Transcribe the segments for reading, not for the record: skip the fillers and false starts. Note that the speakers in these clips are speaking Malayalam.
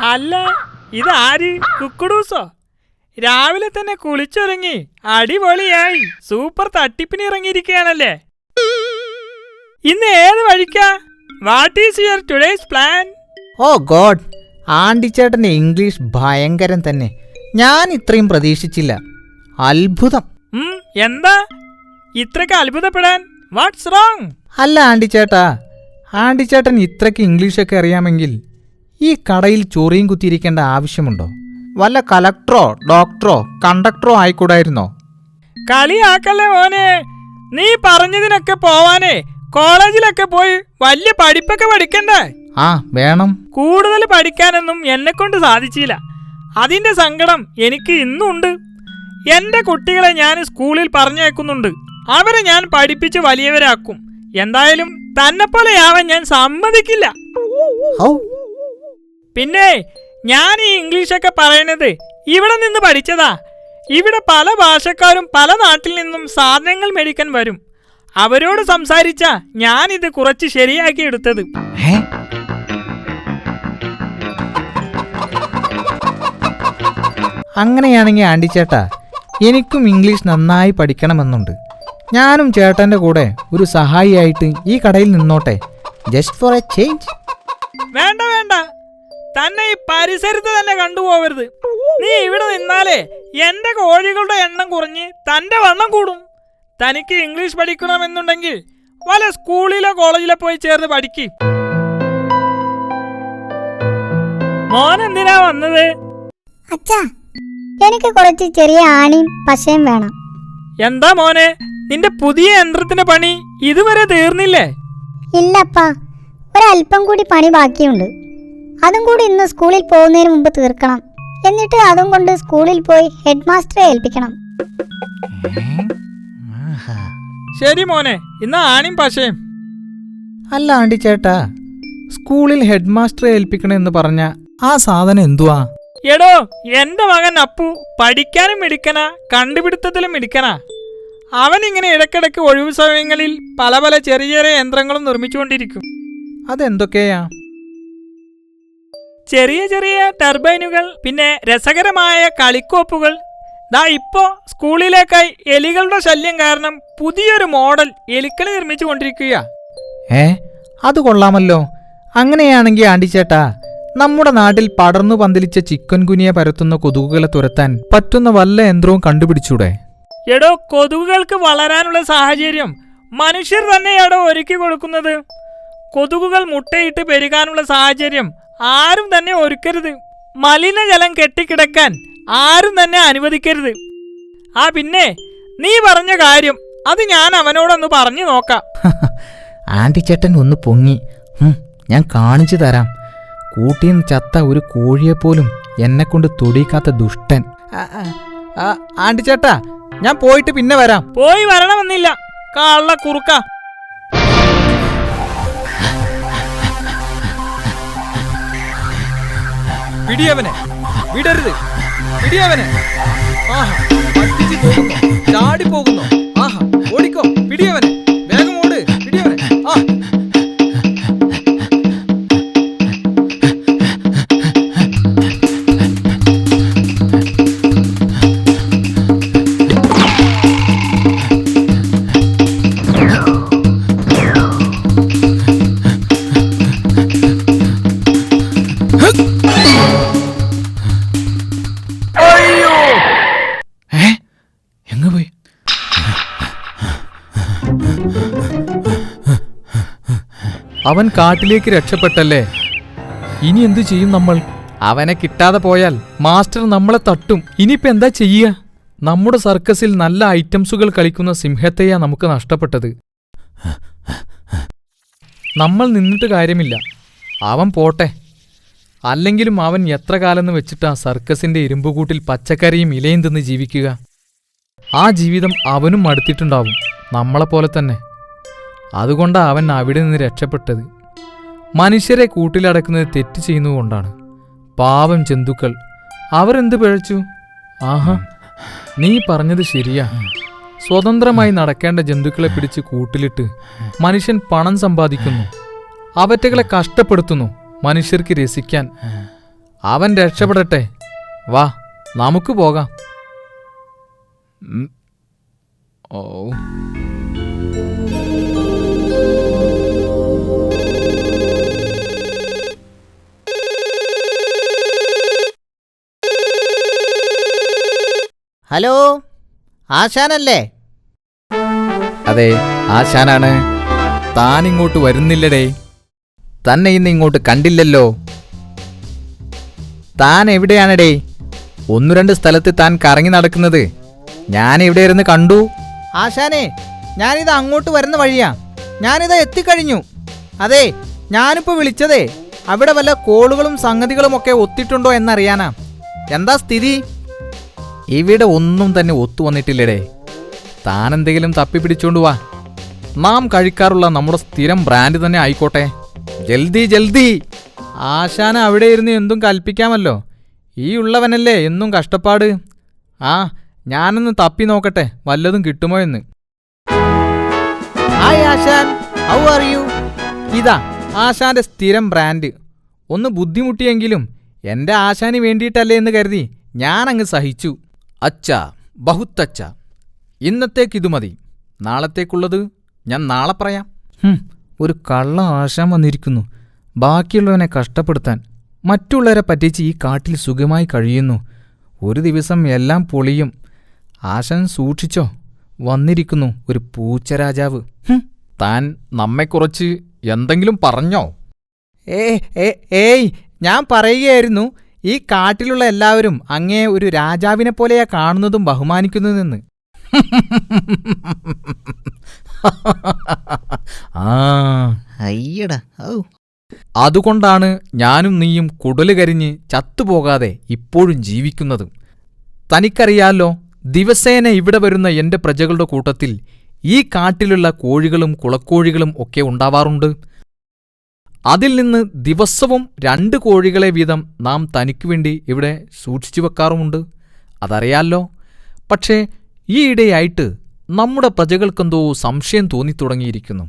അല്ല, ഇതാര്? കുക്കുടൂസോ? രാവിലെ തന്നെ കുളിച്ചൊരുങ്ങി അടിപൊളിയായി സൂപ്പർ തട്ടിപ്പിന് ഇറങ്ങിയിരിക്കുകയാണല്ലേ. ഇന്ന് ഏത് വഴിക്കാ? What is your today's plan? Oh God, ആണ്ടിച്ചേട്ടൻ്റെ ഇംഗ്ലീഷ് ഭയങ്കരം തന്നെ. ഞാൻ ഇത്രയും പ്രതീക്ഷിച്ചില്ല. അത്ഭുതം. എന്താ ഇത്രയ്ക്ക് അത്ഭുതപ്പെടാൻ? What's wrong? അല്ല ആണ്ടിച്ചേട്ടാ, ആണ്ടിച്ചേട്ടൻ ഇത്രയ്ക്ക് ഇംഗ്ലീഷൊക്കെ അറിയാമെങ്കിൽ ഈ കടയിൽ ചൊറിയും കുത്തിയിരിക്കേണ്ട ആവശ്യമുണ്ടോ? വല്ല കലക്ടറോ ഡോക്ടറോ കണ്ടക്ടറോ ആയിക്കൂടായിരുന്നോ? കളിയാക്കല്ലേ മോനെ. നീ പറഞ്ഞതിനൊക്കെ പോവാനേ കോളേജിലൊക്കെ പോയി വലിയ പഠിപ്പൊക്കെ പഠിക്കണ്ടേ? ആ വേണം. കൂടുതൽ പഠിക്കാനൊന്നും എന്നെക്കൊണ്ട് സാധിച്ചില്ല. അതിന്റെ സങ്കടം എനിക്ക് ഇന്നുണ്ട്. എന്റെ കുട്ടികളെ ഞാൻ സ്കൂളിൽ പറഞ്ഞേക്കുന്നുണ്ട്. അവരെ ഞാൻ പഠിപ്പിച്ച് വലിയവരാക്കും. എന്തായാലും തന്നെപ്പോലെയാവാൻ ഞാൻ സമ്മതിക്കില്ല. പിന്നെ ഞാൻ ഈ ഇംഗ്ലീഷൊക്കെ പറയണത് ഇവിടെ നിന്ന് പഠിച്ചതാ. ഇവിടെ പല ഭാഷക്കാരും പല നാട്ടിൽ നിന്നും സാധനങ്ങൾ മേടിക്കാൻ വരും. അവരോട് സംസാരിച്ച ഞാനിത് കുറച്ച് ശരിയാക്കി എടുത്തത്. അങ്ങനെയാണെങ്കിൽ ആണ്ടിച്ചേട്ടാ, എനിക്കും ഇംഗ്ലീഷ് നന്നായി പഠിക്കണമെന്നുണ്ട്. ഞാനും ചേട്ടൻ്റെ കൂടെ ഒരു സഹായിയായിട്ട് ഈ കടയിൽ നിന്നോട്ടെ, ജസ്റ്റ് ഫോർ എ ചേഞ്ച്. വേണ്ട വേണ്ട, തന്നെ ഈ പരിസരത്ത് തന്നെ കണ്ടുപോകരുത്. നീ ഇവിടെ നിന്നാലേ എന്റെ കോഴികളുടെ എണ്ണം കുറഞ്ഞ് തന്റെ വണ്ണം കൂടും. തനിക്ക് ഇംഗ്ലീഷ് പഠിക്കണമെന്നുണ്ടെങ്കിൽ വല്ല സ്കൂളിലോ കോളേജിലോ പോയി ചേർന്ന് പഠിക്ക്. മോൻ എന്തിനാ വന്നത്? അച്ഛാ, എനിക്ക് കുറച്ച് ചെറിയ ആണിയും പശയും വേണം. എന്താ മോനെ, നിന്റെ പുതിയ യന്ത്രത്തിന്റെ പണി ഇതുവരെ തീർന്നില്ലേ? ഇല്ലപ്പാ, ഒരല്പം കൂടി പണി ബാക്കിയുണ്ട്. അതും കൂടി ഇന്ന് സ്കൂളിൽ പോകുന്നതിന് മുമ്പ് തീർക്കണം. എന്നിട്ട് അതും കൊണ്ട് സ്കൂളിൽ പോയി ഹെഡ് മാസ്റ്ററെ ഏൽപ്പിക്കണം. ശരി മോനെ, ഇന്ന് ആണിയും പശയും. അല്ല ആണ്ടിച്ചേട്ടാ, സ്കൂളിൽ ഹെഡ് മാസ്റ്ററെ ഏൽപ്പിക്കണമെന്ന് പറഞ്ഞ ആ സാധനം എന്തുവാ? എടോ, എന്റെ മകൻ അപ്പു പഠിക്കാനും മിടുക്കനാ, കണ്ടുപിടുത്തത്തിലും മിടുക്കനാ. അവൻ ഇങ്ങനെ ഇടയ്ക്കിടയ്ക്ക് ഒഴിവു സമയങ്ങളിൽ പല പല ചെറിയ ചെറിയ യന്ത്രങ്ങളും നിർമ്മിച്ചുകൊണ്ടിരിക്കും. അതെന്തൊക്കെയാ? ചെറിയ ചെറിയ ടർബൈനുകൾ, പിന്നെ രസകരമായ കളിക്കോപ്പുകൾ. ദാ ഇപ്പോ സ്കൂളിലേക്കായി എലികളുടെ ശല്യം കാരണം പുതിയൊരു മോഡൽ എലിക്കളി നിർമ്മിച്ചു കൊണ്ടിരിക്കുക. അത് കൊള്ളാമല്ലോ. അങ്ങനെയാണെങ്കിൽ ആണ്ടിച്ചേട്ടാ, നമ്മുടെ നാട്ടിൽ പടർന്നു പന്തലിച്ച ചിക്കൻ ഗുനിയ പരത്തുന്ന കൊതുകുകളെ തുരത്താൻ പറ്റുന്ന വല്ല യന്ത്രവും കണ്ടുപിടിച്ചൂടെ? എടോ, കൊതുകുകൾക്ക് വളരാനുള്ള സാഹചര്യം മനുഷ്യർ തന്നെയാടോ ഒരുക്കി കൊടുക്കുന്നത്. കൊതുകുകൾ മുട്ടയിട്ട് പെരുകാനുള്ള സാഹചര്യം ആരും തന്നെ ഒരുക്കരുത്. മലിനജലം കെട്ടിക്കിടക്കാൻ ആരും തന്നെ അനുവദിക്കരുത്. പിന്നെ നീ പറഞ്ഞ കാര്യം അത് ഞാൻ അവനോടൊന്ന് പറഞ്ഞു നോക്കാം. ആണ്ടിച്ചേട്ടൻ ഒന്ന് പൊങ്ങി. ഞാൻ കാണിച്ചു തരാം. കൂട്ടിന്ന് ചത്ത ഒരു കോഴിയെപ്പോലും എന്നെക്കൊണ്ട് തൊടിക്കാത്ത ദുഷ്ടൻ. ആണ്ടിച്ചേട്ടാ, ഞാൻ പോയിട്ട് പിന്നെ വരാം. പോയി വരണമെന്നില്ല, കള്ള കുറുക്ക. പിടിയവനെ, വിടരുത്, പിടിയവനെ. ആഹാ, പറ്റിച്ചു പോകുന്നു, ചാടി പോകുന്നു. ആഹാ, ഓടിക്കോ, പിടിയവനെ, വേഗം ഓട്, പിടിയവനെ. ആ അവൻ കാട്ടിലേക്ക് രക്ഷപ്പെട്ടല്ലേ. ഇനി എന്തു ചെയ്യും നമ്മൾ? അവനെ കിട്ടാതെ പോയാൽ മാസ്റ്റർ നമ്മളെ തട്ടും. ഇനിയിപ്പോ എന്താ ചെയ്യുക? നമ്മുടെ സർക്കസിൽ നല്ല ഐറ്റംസുകൾ കളിക്കുന്ന സിംഹത്തെയാ നമുക്ക് നഷ്ടപ്പെട്ടത്. നമ്മൾ നിന്നിട്ട് കാര്യമില്ല, അവൻ പോട്ടെ. അല്ലെങ്കിലും അവൻ എത്ര കാലമെന്ന് വെച്ചിട്ടാ സർക്കസിന്റെ ഇരുമ്പുകൂട്ടിൽ പച്ചക്കറിയും ഇലയും തിന്ന് ജീവിക്കുക? ആ ജീവിതം അവനും മടുത്തിട്ടുണ്ടാവും, നമ്മളെപ്പോലെ തന്നെ. അതുകൊണ്ടാണ് അവൻ അവിടെ നിന്ന് രക്ഷപ്പെട്ടത്. മനുഷ്യരെ കൂട്ടിലടക്കുന്നത് തെറ്റ് ചെയ്യുന്നതുകൊണ്ടാണ്. പാവം ജന്തുക്കൾ, അവരെന്ത് പിഴച്ചു? ആഹാ, നീ പറഞ്ഞത് ശരിയാ. സ്വതന്ത്രമായി നടക്കേണ്ട ജന്തുക്കളെ പിടിച്ച് കൂട്ടിലിട്ട് മനുഷ്യൻ പണം സമ്പാദിക്കുന്നു. അവറ്റകളെ കഷ്ടപ്പെടുത്തുന്നു മനുഷ്യർക്ക് രസിക്കാൻ. അവൻ രക്ഷപ്പെടട്ടെ. വാ, നമുക്ക് പോകാം. ഓ, ഹലോ, ആശാനല്ലേ? അതെ, ആശാനാണ്. താൻ ഇങ്ങോട്ട് വരുന്നില്ലടേ. തന്നെ ഇന്ന് ഇങ്ങോട്ട് കണ്ടില്ലല്ലോ. താൻ എവിടെയാണടേ? 1-2 സ്ഥലത്ത് താൻ കറങ്ങി നടക്കുന്നത് ഞാൻ ഇവിടെ ഇരുന്ന് കണ്ടു. ആശാനെ, ഞാനിത് അങ്ങോട്ട് വരുന്ന വഴിയാ. ഞാനിതാ എത്തിക്കഴിഞ്ഞു. അതെ, ഞാനിപ്പോൾ വിളിച്ചതേ അവിടെ വല്ല കോളുകളും സംഗതികളും ഒക്കെ ഒത്തിട്ടുണ്ടോ എന്നറിയാനാ. എന്താ സ്ഥിതി? ഇവിടെ ഒന്നും തന്നെ ഒത്തു വന്നിട്ടില്ലടേ. താൻ എന്തെങ്കിലും തപ്പിപ്പിടിച്ചോണ്ട് വാ. നാം കഴിക്കാറുള്ള നമ്മുടെ സ്ഥിരം ബ്രാൻഡ് തന്നെ ആയിക്കോട്ടെ. ജൽദി ജൽദി. ആശാന അവിടെ ഇരുന്ന് എന്തും കൽപ്പിക്കാമല്ലോ. ഈ ഉള്ളവനല്ലേ എന്നും കഷ്ടപ്പാട്. ആ, ഞാനൊന്ന് തപ്പി നോക്കട്ടെ വല്ലതും കിട്ടുമോ എന്ന്. Hi Asan, how are you? ഇതാ ആശാന്റെ സ്ഥിരം ബ്രാൻഡ്. ഒന്ന് ബുദ്ധിമുട്ടിയെങ്കിലും എൻ്റെ ആശാന് വേണ്ടിയിട്ടല്ലേ എന്ന് കരുതി ഞാനങ്ങ് സഹിച്ചു. അച്ഛാ, ബഹുത്തച്ഛ. ഇന്നത്തേക്കിതു മതി. നാളത്തേക്കുള്ളത് ഞാൻ നാളെ പറയാം. ഒരു കള്ള ആശാൻ വന്നിരിക്കുന്നു, ബാക്കിയുള്ളവനെ കഷ്ടപ്പെടുത്താൻ. മറ്റുള്ളവരെ പറ്റിച്ച് ഈ കാട്ടിൽ സുഖമായി കഴിയുന്നു. ഒരു ദിവസം എല്ലാം പൊളിയും. ആശാൻ സൂക്ഷിച്ചോ, വന്നിരിക്കുന്നു ഒരു പൂച്ചരാജാവ്. താൻ നമ്മെക്കുറിച്ച് എന്തെങ്കിലും പറഞ്ഞോ? ഏയ്, ഞാൻ പറയുകയായിരുന്നു, ഈ കാട്ടിലുള്ള എല്ലാവരും അങ്ങേ ഒരു രാജാവിനെ പോലെയാ കാണുന്നതും ബഹുമാനിക്കുന്നതെന്ന്. അയ്യടാ. അതുകൊണ്ടാണ് ഞാനും നീയും കുടല് കരിഞ്ഞ് ചത്തുപോകാതെ ഇപ്പോഴും ജീവിക്കുന്നത്. തനിക്കറിയാലോ, ദിവസേന ഇവിടെ വരുന്ന എന്റെ പ്രജകളുടെ കൂട്ടത്തിൽ ഈ കാട്ടിലുള്ള കോഴികളും കുളക്കോഴികളും ഒക്കെ ഉണ്ടാവാറുണ്ട്. അതിൽ നിന്ന് ദിവസവും 2 കോഴികളെ വീതം നാം തനിക്കുവേണ്ടി ഇവിടെ സൂക്ഷിച്ചു വെക്കാറുമുണ്ട്. അതറിയാലോ. പക്ഷേ ഈയിടെയായിട്ട് നമ്മുടെ പ്രജകൾക്കെന്തോ സംശയം തോന്നിത്തുടങ്ങിയിരിക്കുന്നു.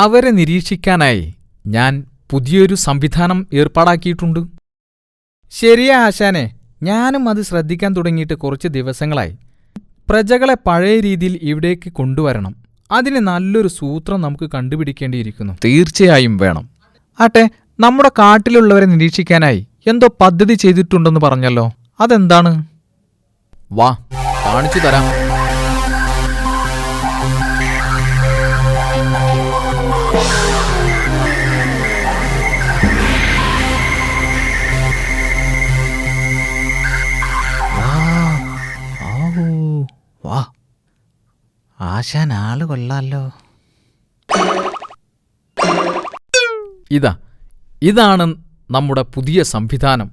അവരെ നിരീക്ഷിക്കാനായി ഞാൻ പുതിയൊരു സംവിധാനം ഏർപ്പാടാക്കിയിട്ടുണ്ട്. ശരിയാ ആശാനെ, ഞാനും അത് ശ്രദ്ധിക്കാൻ തുടങ്ങിയിട്ട് കുറച്ച് ദിവസങ്ങളായി. പ്രജകളെ പഴയ രീതിയിൽ ഇവിടേക്ക് കൊണ്ടുവരണം. അതിന് നല്ലൊരു സൂത്രം നമുക്ക് കണ്ടുപിടിക്കേണ്ടിയിരിക്കുന്നു. തീർച്ചയായും വേണം. ആട്ടെ, നമ്മുടെ കാട്ടിലുള്ളവരെ നിരീക്ഷിക്കാനായി എന്തോ പദ്ധതി ചെയ്തിട്ടുണ്ടെന്ന് പറഞ്ഞല്ലോ, അതെന്താണ്? വാ, കാണിച്ചു തരാം. വാ, ആശാൻ ആള് കൊള്ളാലോ. ഇതാണ് നമ്മുടെ പുതിയ സംവിധാനം.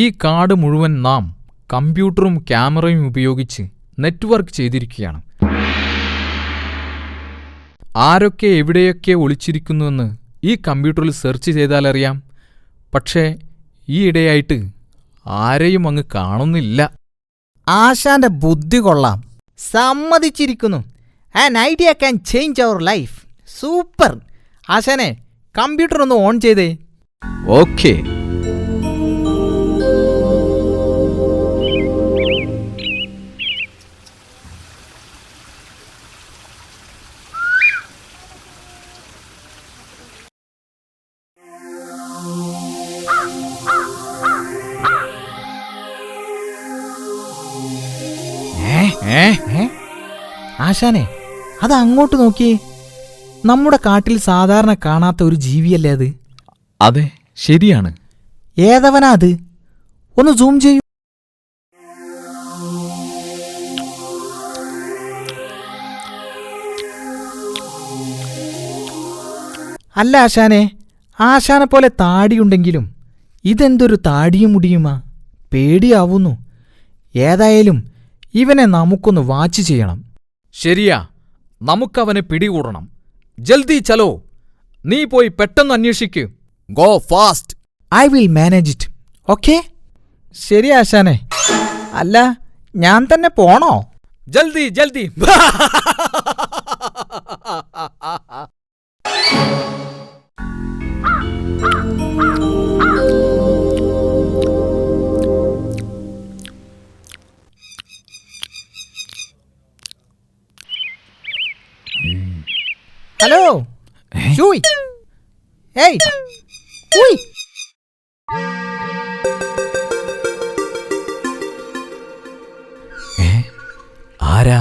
ഈ കാട് മുഴുവൻ നാം കമ്പ്യൂട്ടറും ക്യാമറയും ഉപയോഗിച്ച് നെറ്റ്വർക്ക് ചെയ്തിരിക്കുകയാണ്. ആരൊക്കെ എവിടെയൊക്കെ ഒളിച്ചിരിക്കുന്നുവെന്ന് ഈ കമ്പ്യൂട്ടറിൽ സെർച്ച് ചെയ്താലറിയാം. പക്ഷേ ഈയിടെയായിട്ട് ആരെയും അങ്ങ് കാണുന്നില്ല. ആശാന്റെ ബുദ്ധി കൊള്ളാം, സമ്മതിച്ചിരിക്കുന്നു. An idea can change our life. Super. ആശാനെ, കമ്പ്യൂട്ടർ ഒന്ന് ഓൺ ചെയ്തേ. ഓക്കേ. ആശാനെ, അത് അങ്ങോട്ട് നോക്കിയേ. നമ്മുടെ കാട്ടിൽ സാധാരണ കാണാത്ത ഒരു ജീവിയല്ലേ അത്? അതെ, ശരിയാണ്. ഏതവനാ അത്? ഒന്ന് സൂം ചെയ്യൂ. അല്ല ആശാനെ, ആശാനെ പോലെ താടിയുണ്ടെങ്കിലും ഇതെന്തൊരു താടിയും മുടിയുമാ? പേടിയാവുന്നു. ഏതായാലും ഇവനെ നമുക്കൊന്ന് വാച്ച് ചെയ്യണം. ശരിയാ, നമുക്കവനെ പിടികൂടണം. ജൽദി ചലോ. നീ പോയി പെട്ടെന്ന് അന്വേഷിക്ക്. Go fast. I will manage it. Okay? ശരി ആശാനെ. അല്ല, ഞാൻ തന്നെ പോണോ? ജൽദി ജൽദി. ഹലോ ഷൂയ് ഏയ് ഉയ്. ആരാ?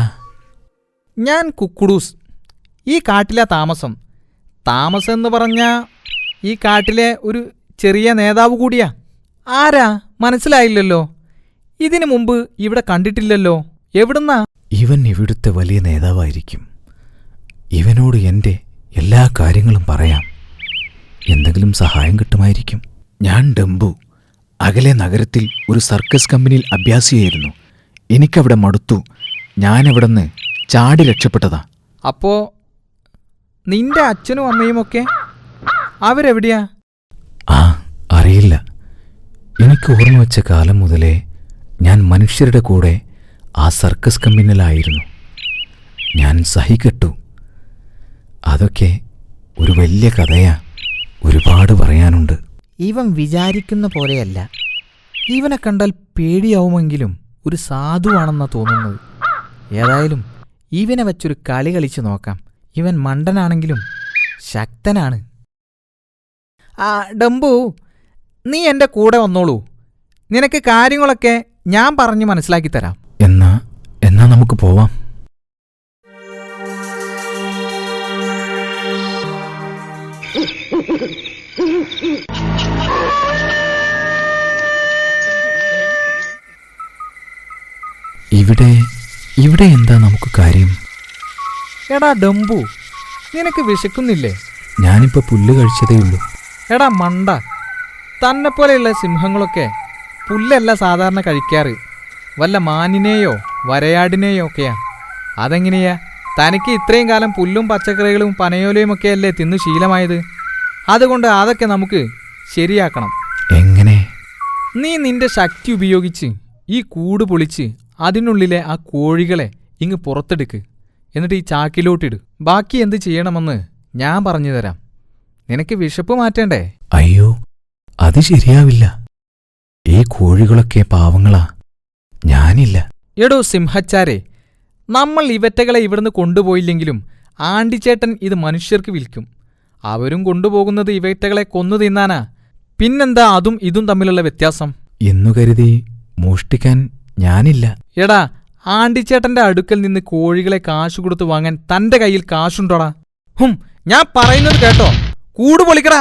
ഞാൻ കുക്കുടൂസ്. ഈ കാട്ടിലെ താമസം എന്ന് പറഞ്ഞാൽ ഈ കാട്ടിലെ ഒരു ചെറിയ നേതാവ് കൂടിയാ. ആരാ മനസ്സിലായില്ലല്ലോ? ഇതിനു മുമ്പ് ഇവിടെ കണ്ടിട്ടില്ലല്ലോ. എവിടുന്നാ? ഇവൻ ഇവിടുത്തെ വലിയ നേതാവായിരിക്കും. ഇവനോട് എൻ്റെ എല്ലാ കാര്യങ്ങളും പറയാം. എന്തെങ്കിലും സഹായം കിട്ടുമായിരിക്കും. ഞാൻ ഡംബു. അകലെ നഗരത്തിൽ ഒരു സർക്കസ് കമ്പനിയിൽ അഭ്യാസിയായിരുന്നു. എനിക്കവിടെ മടുത്തു. ഞാനവിടുന്ന് ചാടി രക്ഷപ്പെട്ടതാ. അപ്പോ നിന്റെ അച്ഛനും അമ്മയുമൊക്കെ അവരെവിടെയാ? ആ, അറിയില്ല. എനിക്ക് ഓർമ്മ വെച്ച കാലം മുതലേ ഞാൻ മനുഷ്യരുടെ കൂടെ ആ സർക്കസ് കമ്പനിയിലായിരുന്നു. ഞാൻ സഹികെട്ടു. അതൊക്കെ ഒരു വലിയ കഥയാ. ഒരുപാട് പറയാനുണ്ട്. ഇവൻ വിചാരിക്കുന്ന പോലെയല്ല. ഇവനെ കണ്ടാൽ പേടിയാവുമെങ്കിലും ഒരു സാധുവാണെന്നാ തോന്നുന്നത്. ഏതായാലും ഇവനെ വച്ചൊരു കളി കളിച്ചു നോക്കാം. ഇവൻ മണ്ടനാണെങ്കിലും ശക്തനാണ്. ആ ഡംബു, നീ എൻ്റെ കൂടെ വന്നോളൂ. നിനക്ക് കാര്യങ്ങളൊക്കെ ഞാൻ പറഞ്ഞ് മനസ്സിലാക്കി തരാം. എന്നാ നമുക്ക് പോവാം. ഇവിടെ എന്താ നമുക്ക് കാര്യം? എടാ ഡംബു, നിനക്ക് വിശക്കുന്നില്ലേ? ഞാനിപ്പോ പുല്ല് കഴിച്ചതേയുള്ളൂ. എടാ മണ്ട, തന്നെപ്പോലെയുള്ള സിംഹങ്ങളൊക്കെ പുല്ലല്ല സാധാരണ കഴിക്കാറ്. വല്ല മാനിനെയോ വരയാടിനെയോ ഒക്കെയാ. അതെങ്ങനെയാ? തനിക്ക് ഇത്രയും കാലം പുല്ലും പച്ചക്കറികളും പനയോലയുമൊക്കെ അല്ലേ തിന്നു ശീലമായത്. അതുകൊണ്ട് അതൊക്കെ നമുക്ക് ശരിയാക്കണം. എങ്ങനെ? നീ നിന്റെ ശക്തി ഉപയോഗിച്ച് ഈ കൂട് പൊളിച്ച് അതിനുള്ളിലെ ആ കോഴികളെ ഇങ്ങ് പുറത്തെടുക്ക്. എന്നിട്ട് ഈ ചാക്കിലോട്ടിട്. ബാക്കി എന്ത് ചെയ്യണമെന്ന് ഞാൻ പറഞ്ഞു തരാം. നിനക്ക് വിശപ്പ് മാറ്റേണ്ടേ? അയ്യോ, അത് ശരിയാവില്ല. ഈ കോഴികളൊക്കെ പാവങ്ങളാ. ഞാനില്ല. എടോ സിംഹച്ചാരെ, നമ്മൾ ഇവറ്റകളെ ഇവിടുന്ന് കൊണ്ടുപോയില്ലെങ്കിലും ആണ്ടിച്ചേട്ടൻ ഇത് മനുഷ്യർക്ക് വിൽക്കും. അവരും കൊണ്ടുപോകുന്നത് ഇവറ്റകളെ കൊന്നു തിന്നാനാ. പിന്നെന്താ അതും ഇതും തമ്മിലുള്ള വ്യത്യാസം? എന്നു കരുതി മോഷ്ടിക്കാൻ ഞാനില്ല. എടാ, ആണ്ടിച്ചേട്ടന്റെ അടുക്കൽ നിന്ന് കോഴികളെ കാശു കൊടുത്തു വാങ്ങാൻ തന്റെ കയ്യിൽ കാശുണ്ടോടാ? ഞാൻ പറയുന്നത് കേട്ടോ. കൂട് പൊളിക്കടാ.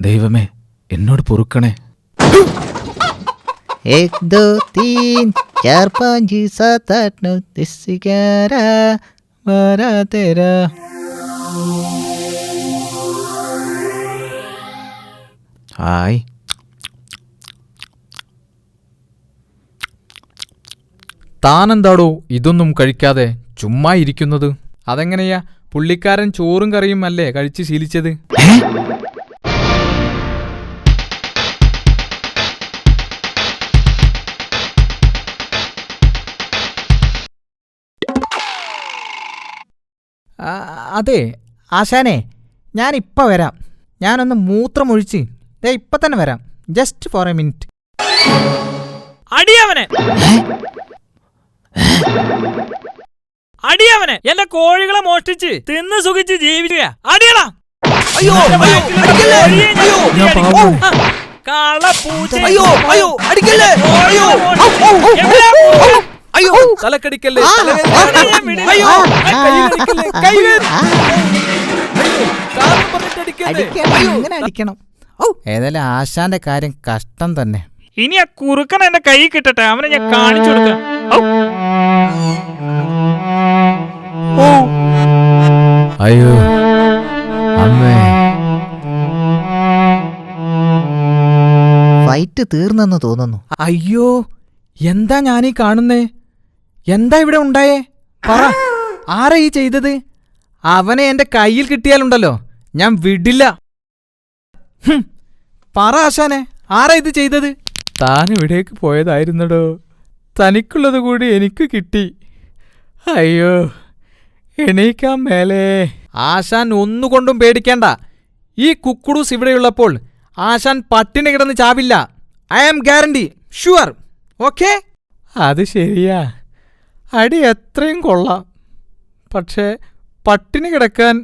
ദൈവമേ, എന്നോട് പൊറുക്കണേ. 1 2 3 4 5 7 8 9 10 11 12 13. ഹായ്. താനെന്താടോ ഇതൊന്നും കഴിക്കാതെ ചുമ്മാ ഇരിക്കുന്നത്? അതെങ്ങനെയാ? പുള്ളിക്കാരൻ ചോറും കറിയും അല്ലേ കഴിച്ച് ശീലിച്ചത്? അതെ ആശാനെ, ഞാനിപ്പോൾ വരാം. ഞാനൊന്ന് മൂത്രമൊഴിച്ച് ഇപ്പം തന്നെ വരാം. Just for a minute. അടിയവനെ അടിയവനെ എന്റെ കോഴികളെ മോഷ്ടിച്ച് തിന്ന് സുഖിച്ച് ജീവിക്കുക. അടിയടാ. തലക്കടിക്കല്ലേ? ഇങ്ങനെ അടിക്കണം. ഏതായാലും ആശാന്റെ കാര്യം കഷ്ടം തന്നെ. ഇനി ആ കുറുക്കൻ എന്റെ കൈ കിട്ടട്ടെ, അവനെ ഞാൻ കാണിച്ചു കൊടുക്കാം. അയ്യോ അമ്മേ. ഫൈറ്റ് തീർന്നെന്ന് തോന്നുന്നു. അയ്യോ, എന്താ ഞാനീ കാണുന്നേ? എന്താ ഇവിടെ ഉണ്ടായേ? പറ, ആരാ ഈ ചെയ്തത്? അവനെ എന്റെ കയ്യിൽ കിട്ടിയാലുണ്ടല്ലോ ഞാൻ വിടില്ല. പറ ആശാനെ, ആരാ ഇത് ചെയ്തത്? താൻ ഇവിടേക്ക് പോയതായിരുന്നടോ. തനിക്കുള്ളത് കൂടി എനിക്ക് കിട്ടി. അയ്യോ, എണീക്കാൻ മേലേ. ആശാൻ ഒന്നുകൊണ്ടും പേടിക്കേണ്ട. ഈ കുക്കുടൂസ് ഇവിടെയുള്ളപ്പോൾ ആശാൻ പട്ടിണി കിടന്ന് ചാവില്ല. I am guarantee, sure. Okay? അത് ശരിയാ, അടി എത്രയും കൊള്ളാം. പക്ഷേ പട്ടിണി കിടക്കാൻ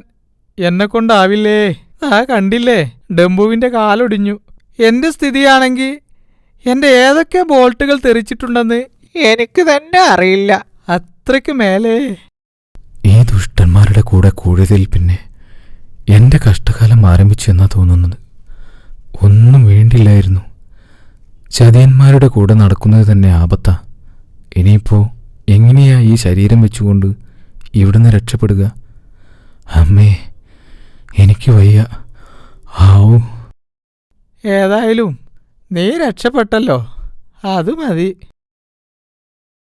എന്നെ കൊണ്ടാവില്ലേ. ആ കണ്ടില്ലേ, ഡംബുവിന്റെ കാലൊടിഞ്ഞു. എന്റെ സ്ഥിതിയാണെങ്കിൽ എന്റെ ഏതൊക്കെ ബോൾട്ടുകൾ തെറിച്ചിട്ടുണ്ടെന്ന് എനിക്ക് തന്നെ അറിയില്ല. അത്രയ്ക്ക് മേലേ. ഈ ദുഷ്ടന്മാരുടെ കൂടെ കൂടിയതിൽ പിന്നെ എന്റെ കഷ്ടകാലം ആരംഭിച്ചു എന്നാ തോന്നുന്നത്. ഒന്നും വേണ്ടില്ലായിരുന്നു. ചതിയന്മാരുടെ കൂടെ നടക്കുന്നത് തന്നെ ആപത്താ. ഇനിയിപ്പോ എങ്ങനെയാ ഈ ശരീരം വെച്ചുകൊണ്ട് ഇവിടുന്ന് രക്ഷപ്പെടുക? അമ്മേ, എനിക്ക് വയ്യ. ആവൂ. ഏതായാലും നീ രക്ഷപ്പെട്ടല്ലോ, അത് മതി.